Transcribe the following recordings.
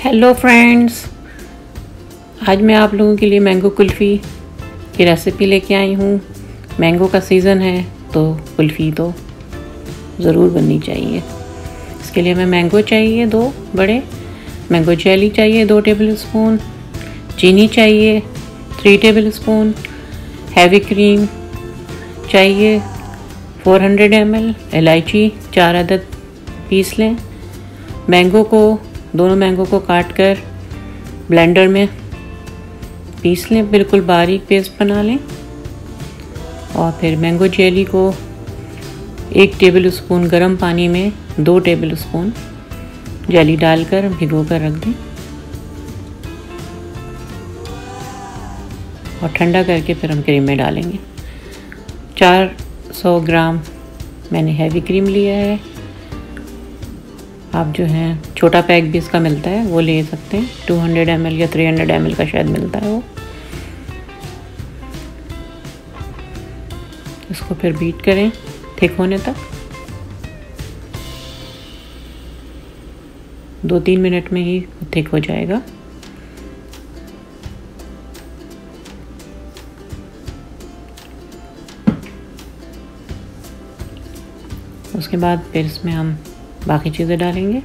Hello friends, आज मैं आप लोगों के लिए मैंगो कुल्फ़ी की रेसिपी लेके आई हूँ। मैंगो का सीज़न है तो कुल्फ़ी तो ज़रूर बननी चाहिए। इसके लिए हमें मैंगो चाहिए 2 बड़े, मैंगो जेली चाहिए 2 टेबलस्पून, चीनी चाहिए 3 टेबलस्पून, हैवी क्रीम चाहिए 400 ml, इलायची 4 अदद पीस लें। दोनों मैंगो को काट कर ब्लेंडर में पीस लें, बिल्कुल बारीक पेस्ट बना लें। और फिर मैंगो जेली को 1 टेबलस्पून गर्म पानी में 2 टेबलस्पून जेली डालकर भिगो कर रख दें और ठंडा करके फिर हम क्रीम में डालेंगे। 400 ग्राम मैंने हैवी क्रीम लिया है। आप जो है छोटा पैक भी इसका मिलता है वो ले सकते हैं, 200 ml या 300 ml का शायद मिलता है वो। इसको फिर बीट करें थिक होने तक। 2-3 मिनट में ही थिक हो जाएगा। उसके बाद फिर इसमें हम बाकी चीज़ें डालेंगे।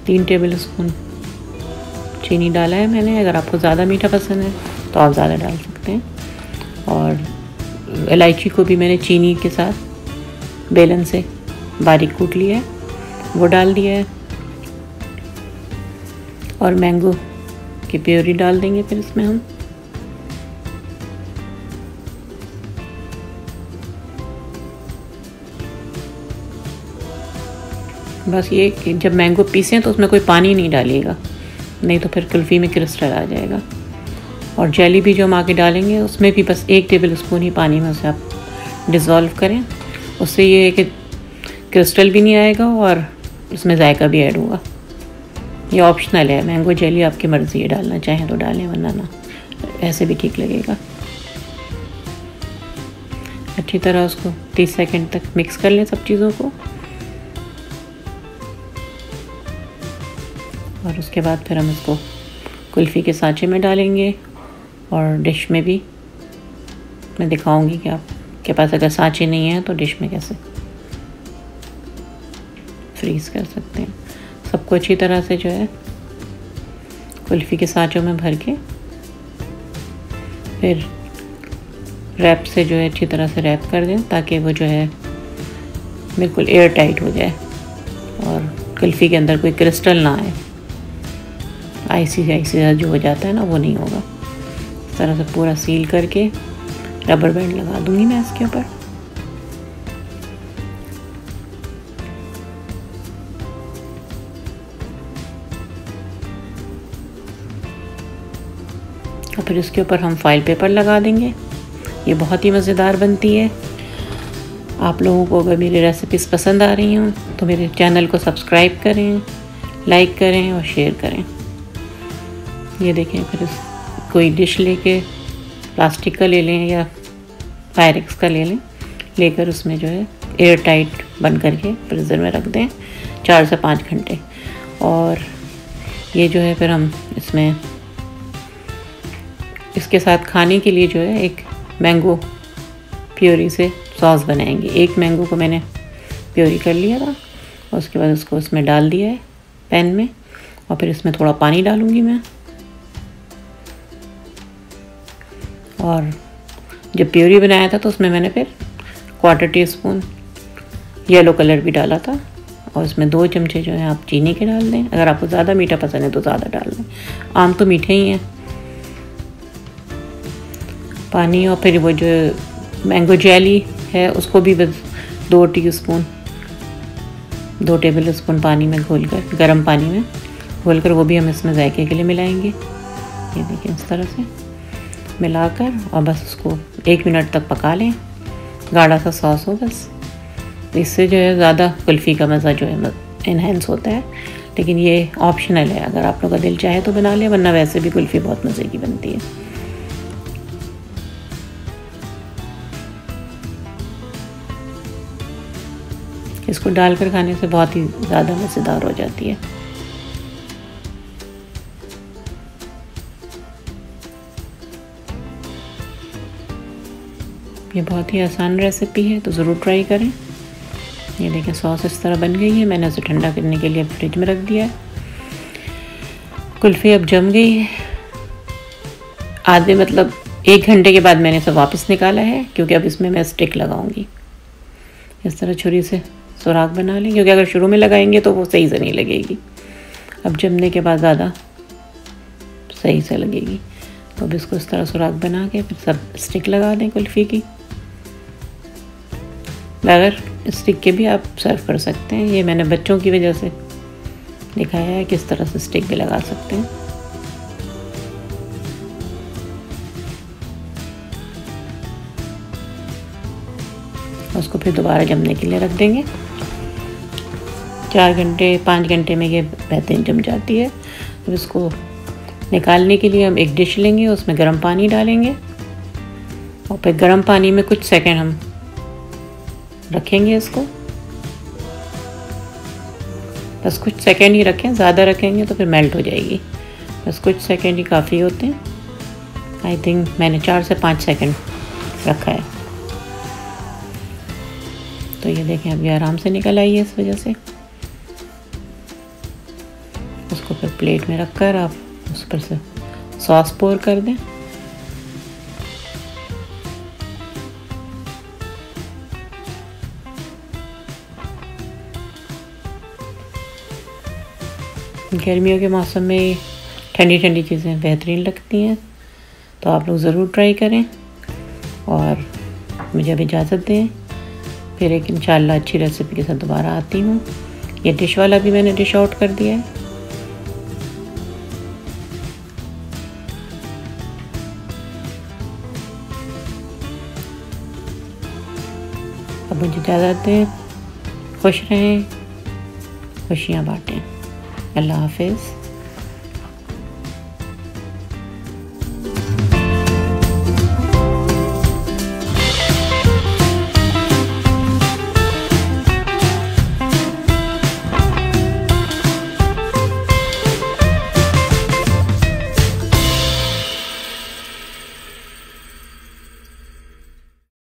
तीन टेबलस्पून चीनी डाला है मैंने। अगर आपको ज़्यादा मीठा पसंद है तो आप ज़्यादा डाल सकते हैं। और इलायची को भी मैंने चीनी के साथ बेलन से बारीक कूट लिया है, वो डाल दिया है। और मैंगो की प्योरी डाल देंगे फिर इसमें हम। बस ये कि जब मैंगो पीसें तो उसमें कोई पानी नहीं डालिएगा, नहीं तो फिर कुल्फ़ी में क्रिस्टल आ जाएगा। और जेली भी जो हम आगे डालेंगे उसमें भी बस 1 टेबलस्पून ही पानी में उसे आप डिज़ोल्व करें। उससे ये है कि क्रिस्टल भी नहीं आएगा और उसमें जायका भी ऐड होगा। ये ऑप्शनल है, मैंगो जेली आपकी मर्ज़ी है, डालना चाहें तो डालें वरना ना, ऐसे भी ठीक लगेगा। अच्छी तरह उसको 30 सेकंड तक मिक्स कर लें सब चीज़ों को। और उसके बाद फिर हम इसको कुल्फ़ी के सांचे में डालेंगे और डिश में भी मैं दिखाऊंगी कि आपके पास अगर सांचे नहीं है तो डिश में कैसे फ्रीज़ कर सकते हैं। सबको अच्छी तरह से जो है कुल्फ़ी के सांचों में भर के फिर रैप से जो है अच्छी तरह से रैप कर दें ताकि वो जो है बिल्कुल एयर टाइट हो जाए और कुल्फ़ी के अंदर कोई क्रिस्टल ना आए। आइसी जो हो जाता है ना, वो नहीं होगा। इस तरह से पूरा सील करके रबर बैंड लगा दूंगी मैं इसके ऊपर। और फिर इसके ऊपर हम फॉइल पेपर लगा देंगे। ये बहुत ही मज़ेदार बनती है। आप लोगों को अगर मेरी रेसिपीज़ पसंद आ रही हों तो मेरे चैनल को सब्सक्राइब करें, लाइक करें और शेयर करें। ये देखें, फिर कोई डिश लेके प्लास्टिक का ले लें या पायरेक्स का ले लें, लेकर उसमें जो है एयर टाइट बंद करके फ्रीज़र में रख दें 4 से 5 घंटे। और ये जो है फिर हम इसमें इसके साथ खाने के लिए जो है एक मैंगो प्योरी से सॉस बनाएंगे। 1 मैंगो को मैंने प्योरी कर लिया था और उसके बाद उसको उसमें डाल दिया है पैन में। और फिर इसमें थोड़ा पानी डालूँगी मैं। और जब प्योरी बनाया था तो उसमें मैंने फिर 1/4 टीस्पून येलो कलर भी डाला था। और इसमें 2 चमचे जो है आप चीनी के डाल दें। अगर आपको ज़्यादा मीठा पसंद है तो ज़्यादा डाल दें, आम तो मीठे ही हैं। पानी और फिर वो जो मैंगो जेली है उसको भी बस 2 टेबलस्पून पानी में घोलकर, गर्म पानी में घोलकर वो भी हम इसमें जायके के लिए मिलाएंगे। ये देखिए इस तरह से मिलाकर और बस उसको 1 मिनट तक पका लें। गाढ़ा सा सॉस हो बस। इससे जो है ज़्यादा कुल्फ़ी का मज़ा जो है इन्हेंस होता है। लेकिन ये ऑप्शनल है, अगर आप लोग का दिल चाहे तो बना लें, वरना वैसे भी कुल्फ़ी बहुत मज़े की बनती है। इसको डालकर खाने से बहुत ही ज़्यादा मज़ेदार हो जाती है। ये बहुत ही आसान रेसिपी है, तो ज़रूर ट्राई करें। ये देखें सॉस इस तरह बन गई है। मैंने उसे ठंडा करने के लिए फ्रिज में रख दिया है। कुल्फ़ी अब जम गई है। आधे 1 घंटे के बाद मैंने इसे वापस निकाला है, क्योंकि अब इसमें मैं स्टिक लगाऊंगी। इस तरह छुरी से सुराख बना लें, क्योंकि अगर शुरू में लगाएंगे तो वो सही से नहीं लगेगी। अब जमने के बाद ज़्यादा सही से लगेगी। तो अब इसको इस तरह सुराख बना के फिर सब स्टिक लगा दें कुल्फ़ी की। बगैर स्टिक के भी आप सर्व कर सकते हैं। ये मैंने बच्चों की वजह से दिखाया है किस तरह से स्टिक भी लगा सकते हैं। उसको फिर दोबारा जमने के लिए रख देंगे। 4 घंटे 5 घंटे में ये बेहतरीन जम जाती है। अब इसको निकालने के लिए हम एक डिश लेंगे, उसमें गर्म पानी डालेंगे और फिर गर्म पानी में कुछ सेकंड हम रखेंगे इसको। बस कुछ सेकंड ही रखें, ज़्यादा रखेंगे तो फिर मेल्ट हो जाएगी। बस कुछ सेकंड ही काफ़ी होते हैं। आई थिंक मैंने 4 से 5 सेकंड रखा है। तो ये देखें अभी आराम से निकल आई है। इस वजह से उसको फिर प्लेट में रखकर आप उस पर से सॉस पोर कर दें। गर्मियों के मौसम में ठंडी ठंडी चीज़ें बेहतरीन लगती हैं, तो आप लोग ज़रूर ट्राई करें। और मुझे अब इजाज़त दें, फिर एक इंशाल्लाह अच्छी रेसिपी के साथ दोबारा आती हूँ। ये डिश वाला भी मैंने डिश आउट कर दिया है। अब मुझे इजाज़त दें। खुश रहें, खुशियाँ बाँटें। अल्लाह हाफिज़।